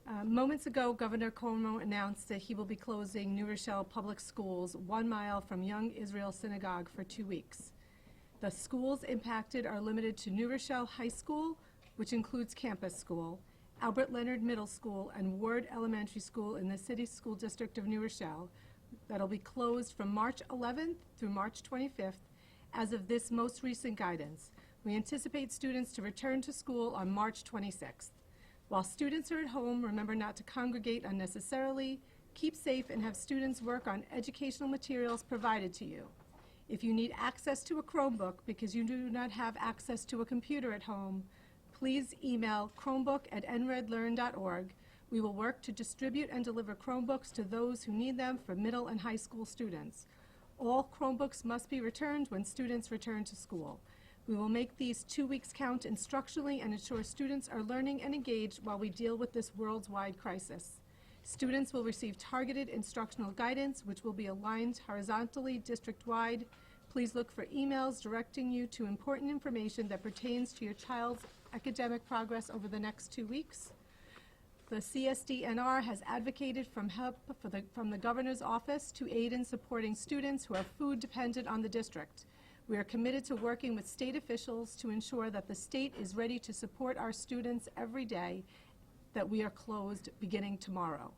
Moments ago, Governor Cuomo announced that he will be closing New Rochelle Public Schools 1 mile from Young Israel Synagogue for 2 weeks. The schools impacted are limited to New Rochelle High School, which includes Campus School, Albert Leonard Middle School, and Ward Elementary School in the City School District of New Rochelle. That'll be closed from March 11th through March 25th as of this most recent guidance. We anticipate students to return to school on March 26th. While students are at home, remember not to congregate unnecessarily, keep safe, and have students work on educational materials provided to you. If you need access to a Chromebook because you do not have access to a computer at home, please email chromebook@nredlearn.org. We will work to distribute and deliver Chromebooks to those who need them for middle and high school students. All Chromebooks must be returned when students return to school. We will make these 2 weeks count instructionally and ensure students are learning and engaged while we deal with this worldwide crisis. Students will receive targeted instructional guidance, which will be aligned horizontally district-wide. Please look for emails directing you to important information that pertains to your child's academic progress over the next 2 weeks. The CSDNR has advocated from the Governor's Office to aid in supporting students who are food dependent on the district. We are committed to working with state officials to ensure that the state is ready to support our students every day that we are closed beginning tomorrow.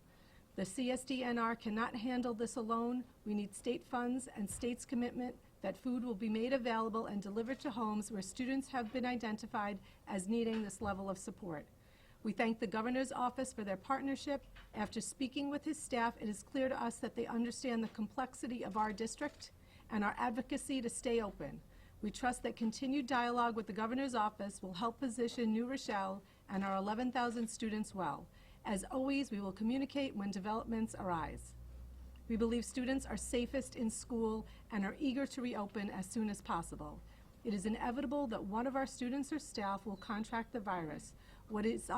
The CSDNR cannot handle this alone. We need state funds and state's commitment that food will be made available and delivered to homes where students have been identified as needing this level of support. We thank the Governor's Office for their partnership. After speaking with his staff, it is clear to us that they understand the complexity of our district and our advocacy to stay open. We trust that continued dialogue with the Governor's Office will help position New Rochelle and our 11,000 students well. As always, we will communicate when developments arise. We believe students are safest in school and are eager to reopen as soon as possible. It is inevitable that one of our students or staff will contract the virus. What is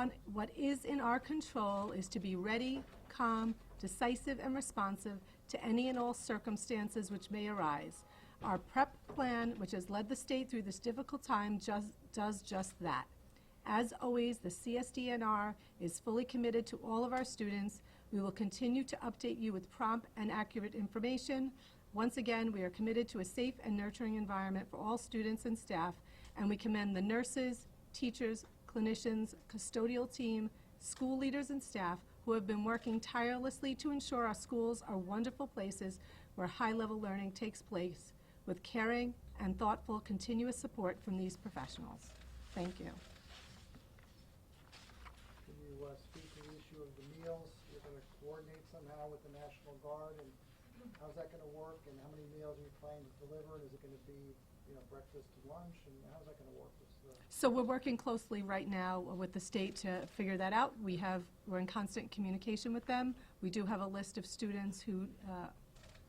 in our control is to be ready, calm, decisive, and responsive to any and all circumstances which may arise. Our PrEP plan, which has led the state through this difficult time, does just that. As always, the CSDNR is fully committed to all of our students. We will continue to update you with prompt and accurate information. Once again, we are committed to a safe and nurturing environment for all students and staff, and we commend the nurses, teachers, clinicians, custodial team, school leaders, and staff who have been working tirelessly to ensure our schools are wonderful places where high-level learning takes place with caring and thoughtful continuous support from these professionals. Thank you. Can you speak to the issue of the meals? You're going to coordinate somehow with the National Guard, and how's that going to work, and how many meals are you planning to deliver, and is it going to be, breakfast and lunch, and how's that going to work? So we're working closely right now with the state to figure that out. We're in constant communication with them. We do have a list of students who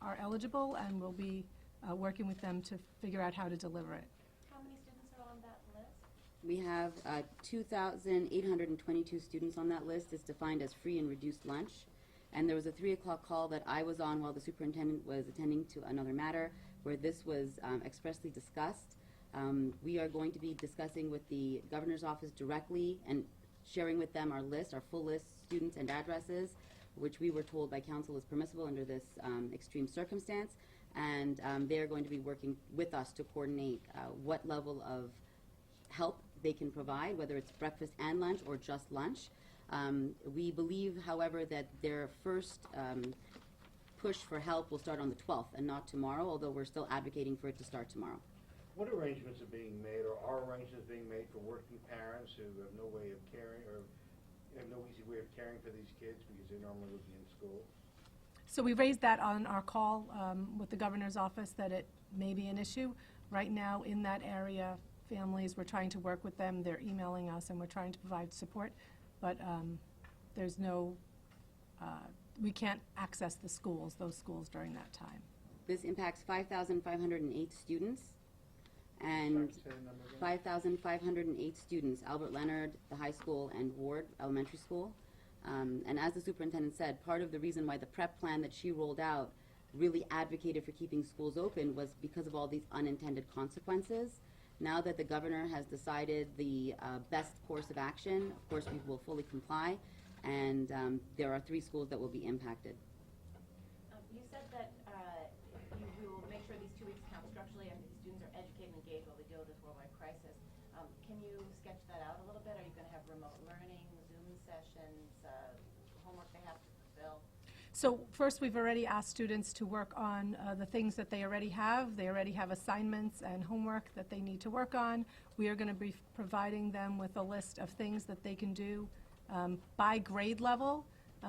are eligible, and we'll be working with them to figure out how to deliver it. How many students are on that list? We have 2,822 students on that list. It's defined as free and reduced lunch. And there was a 3 o'clock call that I was on while the superintendent was attending to another matter where this was expressly discussed. We are going to be discussing with the Governor's Office directly and sharing with them our list, our full list, students and addresses, which we were told by council is permissible under this extreme circumstance. And they are going to be working with us to coordinate what level of help they can provide, whether it's breakfast and lunch or just lunch. We believe, however, that their first push for help will start on the 12th and not tomorrow, although we're still advocating for it to start tomorrow. What arrangements are being made, or are arrangements being made for working parents who have no way of caring, or have no easy way of caring for these kids because they normally would be in school? So we raised that on our call with the Governor's Office, that it may be an issue. Right now in that area, families, we're trying to work with them. They're emailing us, and we're trying to provide support. But there's no, we can't access those schools during that time. This impacts 5,508 students. And 5,508 students, Albert Leonard, the high school, and Ward Elementary School. And as the superintendent said, part of the reason why the PrEP plan that she rolled out really advocated for keeping schools open was because of all these unintended consequences. Now that the governor has decided the best course of action, of course we will fully comply. and there are 3 schools that will be impacted. You said that you will make sure these 2 weeks count structurally after these students are educated and engaged while we deal with this worldwide crisis. Can you sketch that out a little bit? Are you going to have remote learning, Zoom sessions, homework they have to fulfill? So first, we've already asked students to work on the things that they already have. They already have assignments and homework that they need to work on. We are going to be providing them with a list of things that they can do by grade level.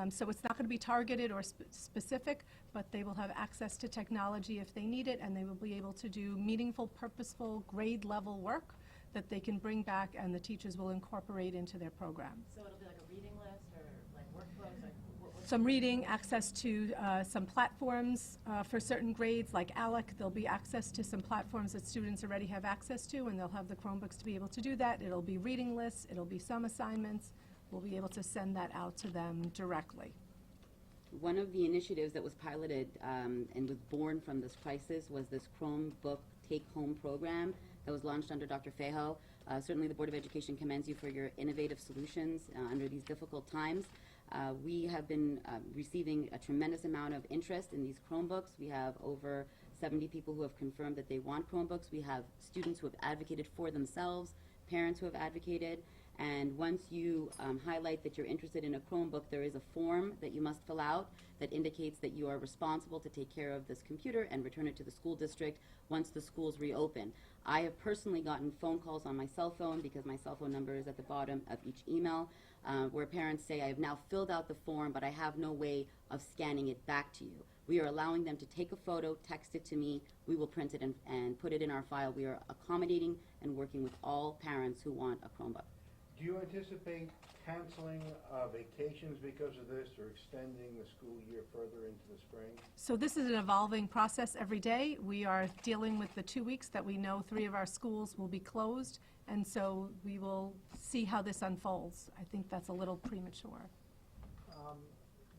So it's not going to be targeted or specific, but they will have access to technology if they need it, and they will be able to do meaningful, purposeful, grade level work that they can bring back and the teachers will incorporate into their program. So it'll be like a reading list or like workbooks? Like Some reading, access to some platforms for certain grades like ALEC. There'll be access to some platforms that students already have access to, and they'll have the Chromebooks to be able to do that. It'll be reading lists, it'll be some assignments. We'll be able to send that out to them directly. One of the initiatives that was piloted and was born from this crisis was this Chromebook take-home program that was launched under Dr. Feijoo. Certainly the Board of Education commends you for your innovative solutions under these difficult times. We have been receiving a tremendous amount of interest in these Chromebooks. We have over 70 people who have confirmed that they want Chromebooks. We have students who have advocated for themselves, parents who have advocated. And once you highlight that you're interested in a Chromebook, there is a form that you must fill out that indicates that you are responsible to take care of this computer and return it to the school district once the schools reopen. I have personally gotten phone calls on my cell phone, because my cell phone number is at the bottom of each email, where parents say, I have now filled out the form, but I have no way of scanning it back to you. We are allowing them to take a photo, text it to me, we will print it and put it in our file. We are accommodating and working with all parents who want a Chromebook. Do you anticipate canceling vacations because of this, or extending the school year further into the spring? So this is an evolving process every day. We are dealing with the 2 weeks that we know 3 of our schools will be closed, and so we will see how this unfolds. I think that's a little premature.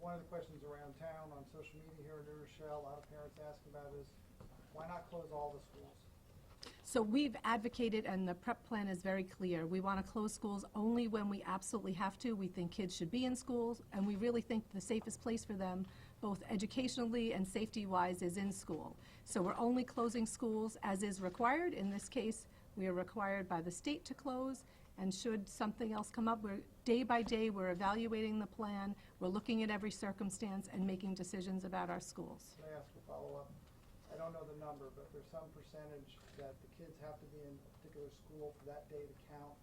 One of the questions around town on social media here in New Rochelle, a lot of parents asking about is, why not close all the schools? So we've advocated, and the prep plan is very clear. We want to close schools only when we absolutely have to. We think kids should be in schools, and we really think the safest place for them, both educationally and safety-wise, is in school. So we're only closing schools as is required. In this case, we are required by the state to close, and should something else come up, day by day, we're evaluating the plan, we're looking at every circumstance and making decisions about our schools. Can I ask a follow-up? I don't know the number, but there's some percentage that the kids have to be in a particular school for that day to count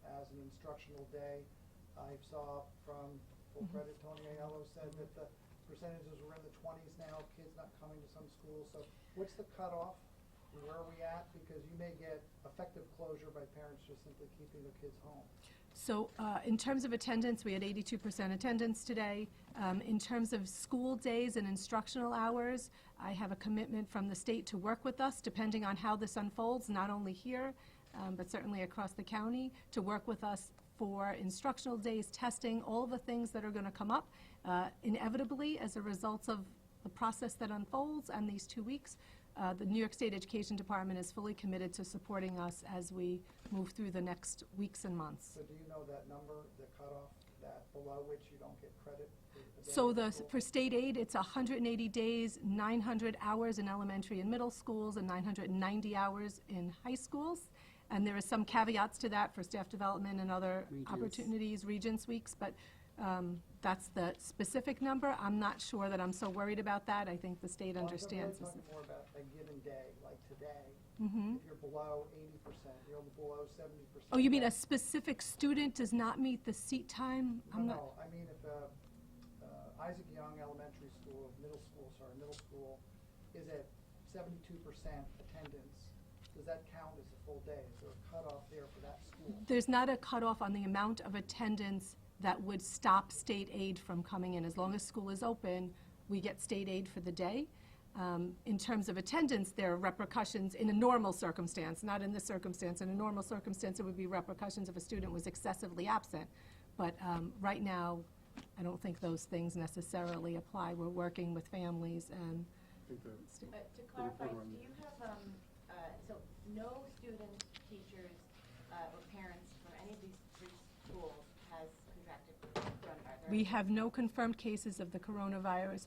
as an instructional day. I saw from full credit, Tony Aiello said that the percentages were in the 20s now, kids not coming to some schools. So what's the cutoff? Where are we at? Because you may get effective closure by parents just simply keeping their kids home. So in terms of attendance, we had 82% attendance today. In terms of school days and instructional hours, I have a commitment from the state to work with us, depending on how this unfolds, not only here, but certainly across the county, to work with us for instructional days, testing, all the things that are going to come up inevitably as a result of the process that unfolds and these 2 weeks. The New York State Education Department is fully committed to supporting us as we move through the next weeks and months. So do you know that number, the cutoff, that below which you don't get credit? So for state aid, it's 180 days, 900 hours in elementary and middle schools, and 990 hours in high schools. And there are some caveats to that for staff development and other opportunities, Regents Weeks, but that's the specific number. I'm not sure that I'm so worried about that. I think the state understands this. I'm talking more about a given day, like today. Mm-hmm. If you're below 80%, you're below 70%. Oh, you mean a specific student does not meet the seat time? No, I mean if Isaac Young Elementary School, middle school is at 72% attendance, does that count as a full day? Is there a cutoff there for that school? There's not a cutoff on the amount of attendance that would stop state aid from coming in. As long as school is open, we get state aid for the day. In terms of attendance, there are repercussions in a normal circumstance, not in this circumstance. In a normal circumstance, it would be repercussions if a student was excessively absent. But right now, I don't think those things necessarily apply. We're working with families and To clarify, do you have, so no students, teachers, or parents from any of these 3 schools has contracted coronavirus? We have no confirmed cases of the coronavirus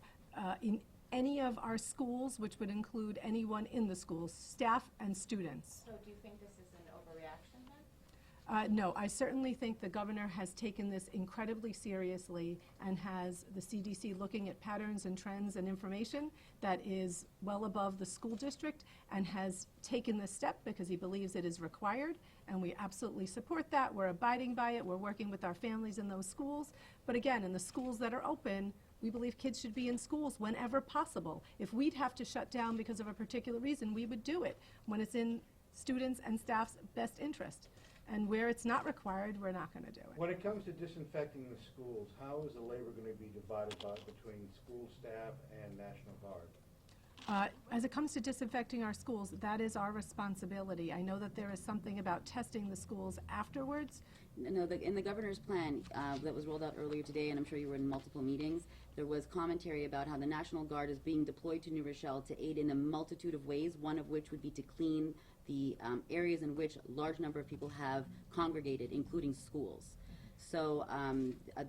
in any of our schools, which would include anyone in the schools, staff and students. So do you think this is an overreaction then? No, I certainly think the governor has taken this incredibly seriously and has the CDC looking at patterns and trends and information that is well above the school district, and has taken this step because he believes it is required, and we absolutely support that. We're abiding by it. We're working with our families in those schools. But again, in the schools that are open, we believe kids should be in schools whenever possible. If we'd have to shut down because of a particular reason, we would do it when it's in students' and staff's best interest. And where it's not required, we're not going to do it. When it comes to disinfecting the schools, how is the labor going to be divided between school staff and National Guard? As it comes to disinfecting our schools, that is our responsibility. I know that there is something about testing the schools afterwards. No, in the governor's plan that was rolled out earlier today, and I'm sure you were in multiple meetings, there was commentary about how the National Guard is being deployed to New Rochelle to aid in a multitude of ways, one of which would be to clean the areas in which a large number of people have congregated, including schools. So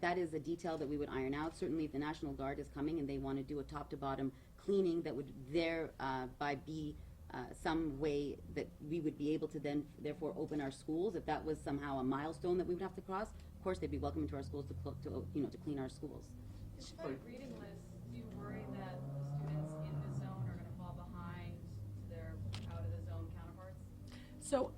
that is a detail that we would iron out. Certainly if the National Guard is coming and they want to do a top-to-bottom cleaning, that would thereby be some way that we would be able to then therefore open our schools. If that was somehow a milestone that we would have to cross, of course they'd be welcome into our schools to clean our schools. Despite reading lists, do you worry that the students in the zone are going to fall behind their out-of-the-zone counterparts? So,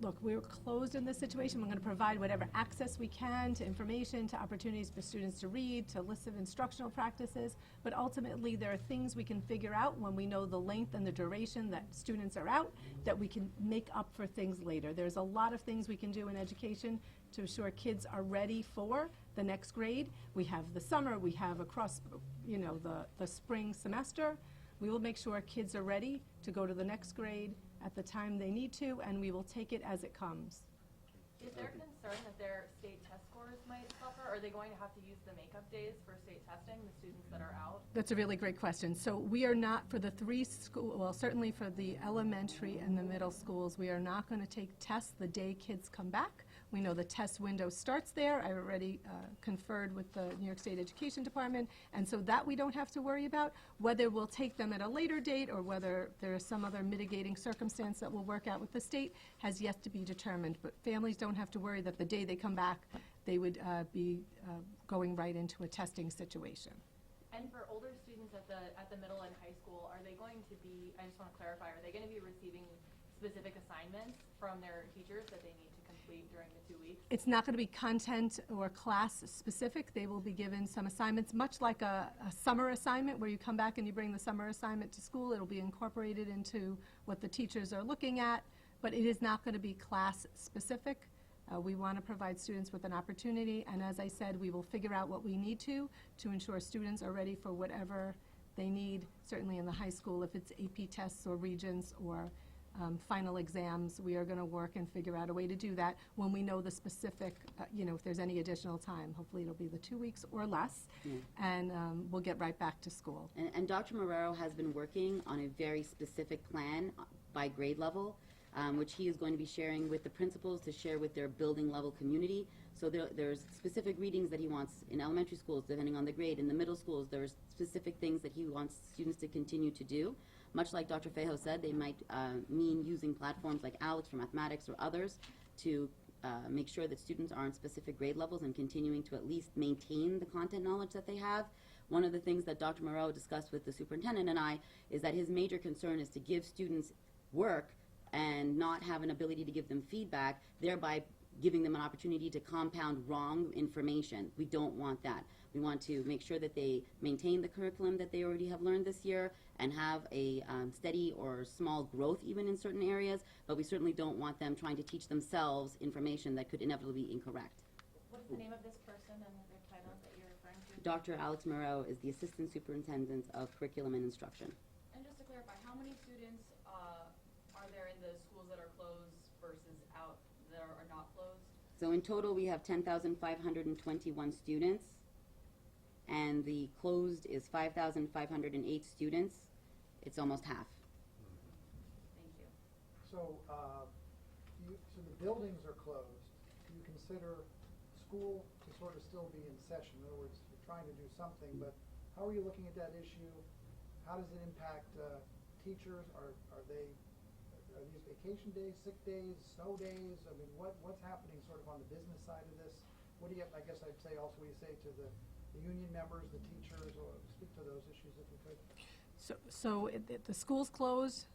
look, we're closed in this situation. We're going to provide whatever access we can to information, to opportunities for students to read, to lists of instructional practices. But ultimately, there are things we can figure out when we know the length and the duration that students are out, that we can make up for things later. There's a lot of things we can do in education to ensure kids are ready for the next grade. We have the summer, we have across, the spring semester. We will make sure kids are ready to go to the next grade at the time they need to, and we will take it as it comes. Is there concern that their state test scores might suffer? Are they going to have to use the makeup days for state testing, the students that are out? That's a really great question. So we are not, for the certainly for the elementary and the middle schools, we are not going to take tests the day kids come back. We know the test window starts there. I already conferred with the New York State Education Department, and so that we don't have to worry about. Whether we'll take them at a later date or whether there is some other mitigating circumstance that will work out with the state has yet to be determined. But families don't have to worry that the day they come back, they would be going right into a testing situation. And for older students at the middle and high school, are they going to be, I just want to clarify, are they going to be receiving specific assignments from their teachers that they need to complete during the 2 weeks? It's not going to be content or class specific. They will be given some assignments, much like a summer assignment where you come back and you bring the summer assignment to school. It'll be incorporated into what the teachers are looking at, but it is not going to be class specific. We want to provide students with an opportunity, and as I said, we will figure out what we need to ensure students are ready for whatever they need, certainly in the high school, if it's AP tests or regents or final exams. We are going to work and figure out a way to do that when we know the specific, if there's any additional time. Hopefully it'll be the 2 weeks or less, and we'll get right back to school. And Dr. Marrero has been working on a very specific plan by grade level, which he is going to be sharing with the principals to share with their building level community. So there's specific readings that he wants in elementary schools, depending on the grade. In the middle schools, there's specific things that he wants students to continue to do. Much like Dr. Feijoo said, they might mean using platforms like ALEX for mathematics or others to make sure that students are on specific grade levels and continuing to at least maintain the content knowledge that they have. One of the things that Dr. Marrero discussed with the superintendent and I is that his major concern is to give students work and not have an ability to give them feedback, thereby giving them an opportunity to compound wrong information. We don't want that. We want to make sure that they maintain the curriculum that they already have learned this year and have a steady or small growth even in certain areas, but we certainly don't want them trying to teach themselves information that could inevitably be incorrect. What is the name of this person and their title that you're referring to? Dr. Alex Marrero is the Assistant Superintendent of Curriculum and Instruction. And just to clarify, how many students are there in the schools that are closed versus out that are not closed? So in total, we have 10,521 students, and the closed is 5,508 students. It's almost half. Thank you. So, so the buildings are closed. Do you consider school to sort of still be in session? In other words, you're trying to do something, but how are you looking at that issue? How does it impact teachers? Are these vacation days, sick days, snow days? I mean, what's happening sort of on the business side of this? What do you, I guess I'd say also, what do you say to the union members, the teachers, or speak to those issues if you could? The school's closed,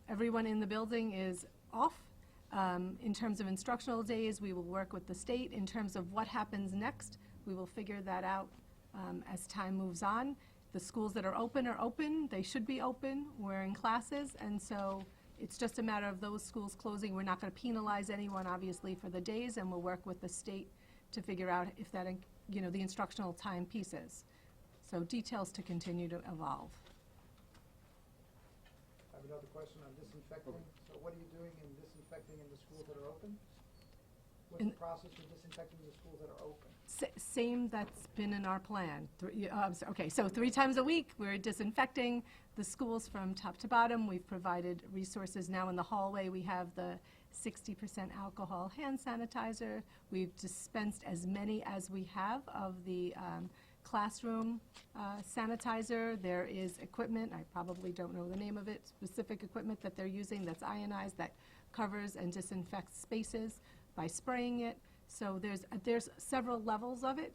everyone in the building is off. In terms of instructional days, we will work with the state. In terms of what happens next, we will figure that out as time moves on. The schools that are open, they should be open, we're in classes, and so it's just a matter of those schools closing. We're not going to penalize anyone, obviously, for the days, and we'll work with the state to figure out if that, the instructional time pieces. So details to continue to evolve. I have another question on disinfecting. So what are you doing in disinfecting in the schools that are open? What's the process for disinfecting the schools that are open? Same that's been in our plan. So 3 times a week, we're disinfecting the schools from top to bottom. We've provided resources now in the hallway. We have the 60% alcohol hand sanitizer. We've dispensed as many as we have of the classroom sanitizer. There is equipment, I probably don't know the name of it, specific equipment that they're using that's ionized, that covers and disinfects spaces by spraying it. So there's several levels of it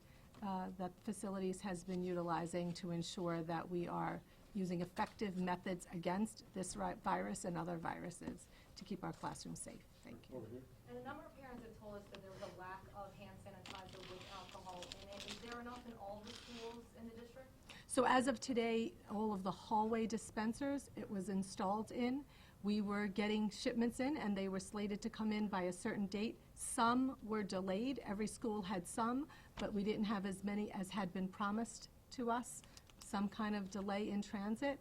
that facilities has been utilizing to ensure that we are using effective methods against this virus and other viruses to keep our classrooms safe. Thank you. And a number of parents have told us that there was a lack of hand sanitizer with alcohol in it. Is there enough in all the schools in the district? So as of today, all of the hallway dispensers, it was installed in. We were getting shipments in, and they were slated to come in by a certain date. Some were delayed. Every school had some, but we didn't have as many as had been promised to us. Some kind of delay in transit.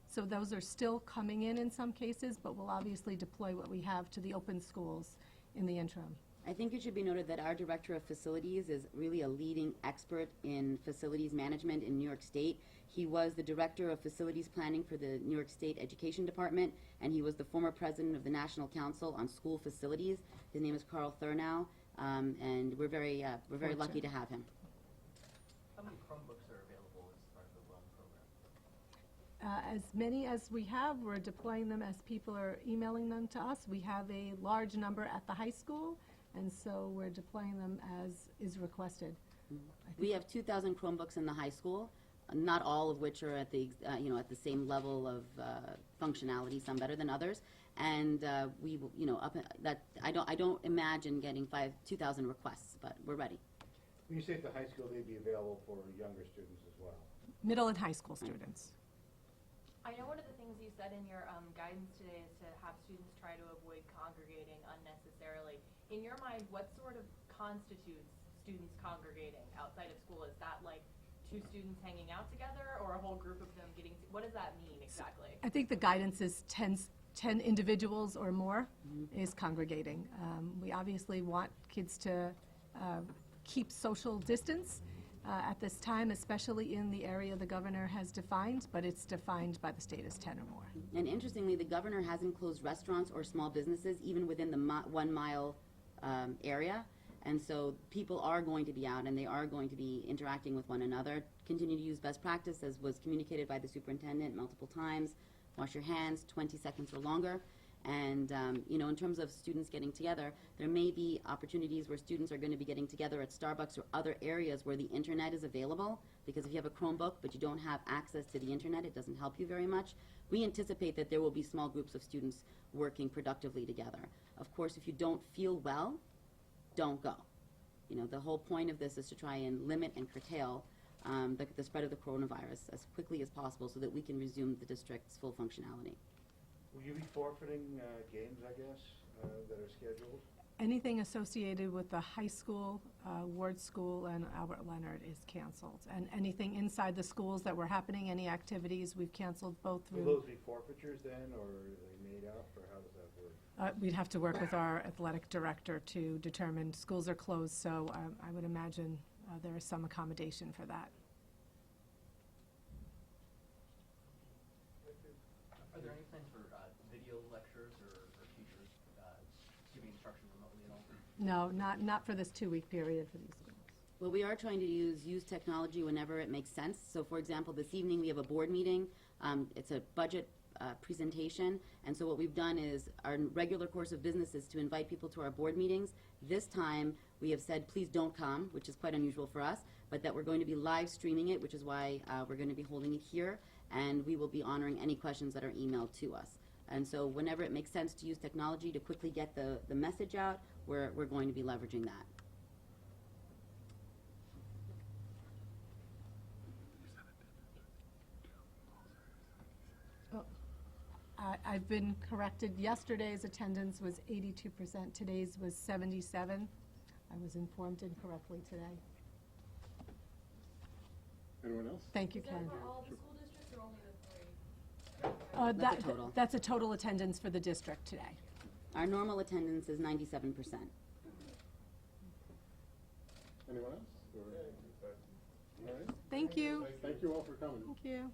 So those are still coming in some cases, but we'll obviously deploy what we have to the open schools in the interim. I think it should be noted that our Director of Facilities is really a leading expert in facilities management in New York State. He was the Director of Facilities Planning for the New York State Education Department, and he was the former President of the National Council on School Facilities. His name is Carl Thurnow, and we're very lucky to have him. How many Chromebooks are available as part of the loan program? As many as we have, we're deploying them as people are emailing them to us. We have a large number at the high school, and so we're deploying them as is requested. We have 2,000 Chromebooks in the high school, not all of which are at the at the same level of functionality. Some better than others, and we I don't imagine getting 2,000 requests, but we're ready. When you say at the high school, they'd be available for younger students as well. Middle and high school students. I know one of the things you said in your guidance today is to have students try to avoid congregating unnecessarily. In your mind, what sort of constitutes students congregating outside of school? Is that like 2 students hanging out together, or a whole group of them getting, what does that mean exactly? I think the guidance is 10 individuals or more is congregating. We obviously want kids to keep social distance at this time, especially in the area the governor has defined, but it's defined by the state as 10 or more. And interestingly, the governor hasn't closed restaurants or small businesses even within the 1 mile area. And so people are going to be out, and they are going to be interacting with one another. Continue to use best practice, as was communicated by the superintendent multiple times. Wash your hands 20 seconds or longer. And, in terms of students getting together, there may be opportunities where students are going to be getting together at Starbucks or other areas where the internet is available, because if you have a Chromebook but you don't have access to the internet, it doesn't help you very much. We anticipate that there will be small groups of students working productively together. Of course, if you don't feel well, don't go. The whole point of this is to try and limit and curtail the spread of the coronavirus as quickly as possible so that we can resume the district's full functionality. Will you be forfeiting games, I guess, that are scheduled? Anything associated with the high school, Ward School, and Albert Leonard is canceled. And anything inside the schools that were happening, any activities, we've canceled both through. Will those be forfeitures then, or are they made up, or how does that work? We'd have to work with our athletic director to determine. Schools are closed, so I would imagine there is some accommodation for that. Are there any plans for video lectures or teachers giving instruction remotely at all? No, not for this 2-week period for these schools. Well, we are trying to use technology whenever it makes sense. So, for example, this evening we have a board meeting. It's a budget presentation, and so what we've done is our regular course of business is to invite people to our board meetings. This time we have said, please don't come, which is quite unusual for us, but that we're going to be live streaming it, which is why we're going to be holding it here, and we will be honoring any questions that are emailed to us. And so whenever it makes sense to use technology to quickly get the message out, we're going to be leveraging that. I've been corrected. Yesterday's attendance was 82%. Today's was 77. I was informed incorrectly today. Anyone else? Thank you, Is Ken. that for all the school districts or only the 3? That's a total. That's a total attendance for the district today. Our normal attendance is 97%. Anyone else? Or- All right. Thank you. Thank you all for coming. Thank you.